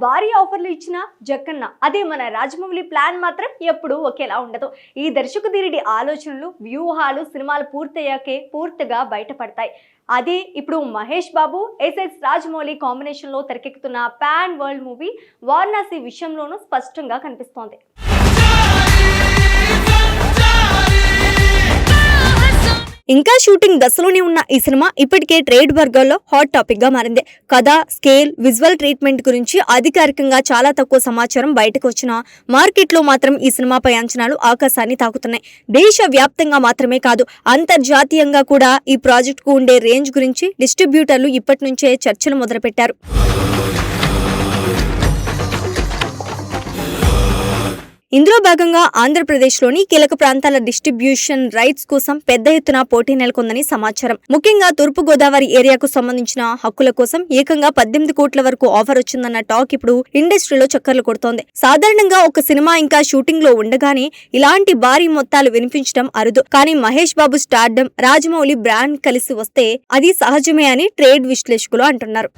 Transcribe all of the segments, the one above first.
భారీ ఆఫర్లు ఇచ్చిన జక్కన్న అదే మన రాజమౌళి ప్లాన్ మాత్రం ఎప్పుడు ఒకేలా ఉండదు. ఈ దర్శకుడిడి ఆలోచనలు వ్యూహాలు సినిమాలు పూర్తయ్యాకే పూర్తిగా బయటపడతాయి. అదే ఇప్పుడు మహేష్ బాబు ఎస్ఎస్ రాజమౌళి కాంబినేషన్ లో తెరకెక్కుతున్న పాన్ వరల్డ్ మూవీ వారణాసి విషయంలోనూ స్పష్టంగా కనిపిస్తోంది. ఇంకా షూటింగ్ దశలోనే ఉన్న ఈ సినిమా ఇప్పటికే ట్రేడ్ వర్గాల్లో హాట్ టాపిక్ గా మారింది. కథ, స్కేల్, విజువల్ ట్రీట్మెంట్ గురించి అధికారికంగా చాలా తక్కువ సమాచారం బయటకు వచ్చినా మార్కెట్ లో మాత్రం ఈ సినిమాపై అంచనాలు ఆకాశాన్ని తాకుతున్నాయి. దేశ వ్యాప్తంగా మాత్రమే కాదు, అంతర్జాతీయంగా కూడా ఈ ప్రాజెక్ట్ కు ఉండే రేంజ్ గురించి డిస్ట్రిబ్యూటర్లు ఇప్పటి నుంచే చర్చలు మొదలుపెట్టారు. ఇందులో భాగంగా ఆంధ్రప్రదేశ్లోని కీలక ప్రాంతాల డిస్ట్రిబ్యూషన్ రైట్స్ కోసం పెద్ద ఎత్తున పోటీ నెలకొందని సమాచారం. ముఖ్యంగా తూర్పు గోదావరి ఏరియాకు సంబంధించిన హక్కుల కోసం ఏకంగా 18 కోట్ల వరకు ఆఫర్ వచ్చిందన్న టాక్ ఇప్పుడు ఇండస్ట్రీలో చక్కర్లు కొడుతోంది. సాధారణంగా ఒక సినిమా ఇంకా షూటింగ్ లో ఉండగానే ఇలాంటి భారీ మొత్తాలు వినిపించడం అరుదు. కానీ మహేష్ బాబు స్టార్డమ్, రాజమౌళి బ్రాండ్ కలిసి వస్తే అది సహజమే అని ట్రేడ్ విశ్లేషకులు అంటున్నారు.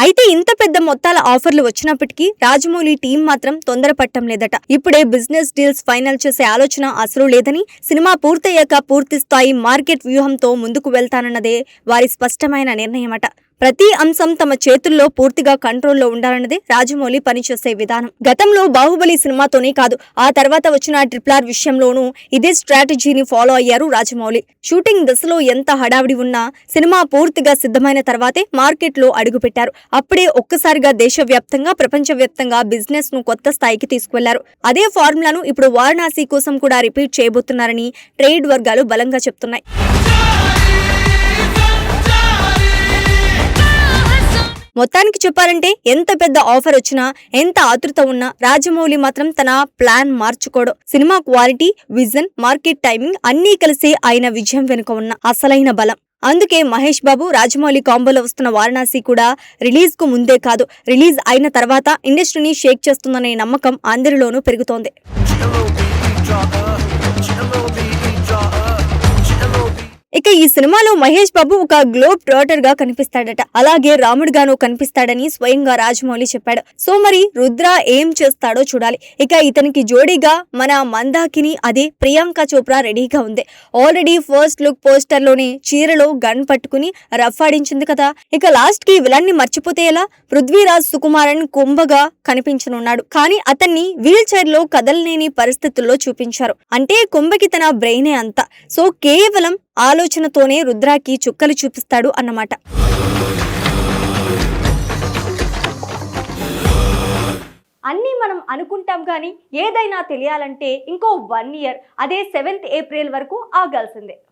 అయితే ఇంత పెద్ద మొత్తాల ఆఫర్లు వచ్చినప్పటికీ రాజమౌళి టీం మాత్రం తొందరపట్టం లేదట. ఇప్పుడే బిజినెస్ డీల్స్ ఫైనల్ చేసే ఆలోచన అసలు లేదని, సినిమా పూర్తయ్యాక పూర్తి స్థాయి మార్కెట్ వ్యూహంతో ముందుకు వెళ్తానన్నదే వారి స్పష్టమైన నిర్ణయమట. ప్రతి అంశం తమ చేతుల్లో పూర్తిగా కంట్రోల్లో ఉండాలన్నదే రాజమౌళి పనిచేసే విధానం. గతంలో బాహుబలి సినిమాతోనే కాదు, ఆ తర్వాత వచ్చిన RRR విషయంలోనూ ఇదే స్ట్రాటజీని ఫాలో అయ్యారు రాజమౌళి. షూటింగ్ దశలో ఎంత హడావిడి ఉన్నా సినిమా పూర్తిగా సిద్ధమైన తర్వాతే మార్కెట్లో అడుగుపెట్టారు. అప్పుడే ఒక్కసారిగా దేశవ్యాప్తంగా, ప్రపంచవ్యాప్తంగా బిజినెస్ ను కొత్త స్థాయికి తీసుకువెళ్లారు. అదే ఫార్ములాను ఇప్పుడు వారణాసి కోసం కూడా రిపీట్ చేయబోతున్నారని ట్రేడ్ వర్గాలు బలంగా చెప్తున్నాయి. మొత్తానికి చెప్పాలంటే ఎంత పెద్ద ఆఫర్ వచ్చినా, ఎంత ఆతృత ఉన్నా రాజమౌళి మాత్రం తన ప్లాన్ మార్చుకోడు. సినిమా క్వాలిటీ, విజన్, మార్కెట్ టైమింగ్ అన్నీ కలిసి ఆయన విజయం వెనుక ఉన్న అసలైన బలం. అందుకే మహేష్ బాబు, రాజమౌళి కాంబోలో వస్తున్న వారణాసి కూడా రిలీజ్ కు ముందే కాదు, రిలీజ్ అయిన తర్వాత ఇండస్ట్రీని షేక్ చేస్తుందనే నమ్మకం అందరిలోనూ పెరుగుతోంది. ఇక ఈ సినిమాలో మహేష్ బాబు ఒక గ్లోబ్ ట్రాటర్ గా కనిపిస్తాడట. అలాగే రాముడుగాను కనిపిస్తాడని స్వయంగా రాజమౌళి చెప్పాడు. సో మరి రుద్ర ఏం చేస్తాడో చూడాలి. ఇక ఇతనికి జోడీగా మన మందాకిని అదే ప్రియాంక చోప్రా రెడీగా ఉంది. ఆల్రెడీ ఫస్ట్ లుక్ పోస్టర్ లోనే చీరలో గన్ పట్టుకుని రఫాడించింది కదా. ఇక లాస్ట్ కి విలన్ ని మర్చిపోతే ఎలా? పృథ్వీరాజ్ సుకుమారన్ కుంభగా కనిపించనున్నాడు. కానీ అతన్ని వీల్ చైర్ లో కదలలేని పరిస్థితుల్లో చూపించారు. అంటే కుంభకి తన బ్రెయినే అంత. సో కేవలం ఆలోచనతోనే రుద్రాకి చుక్కలు చూపిస్తాడు అన్నమాట. అన్నీ మనం అనుకుంటాం కానీ ఏదైనా తెలియాలంటే ఇంకో 1 year, అదే 7th April వరకు ఆగాల్సిందే.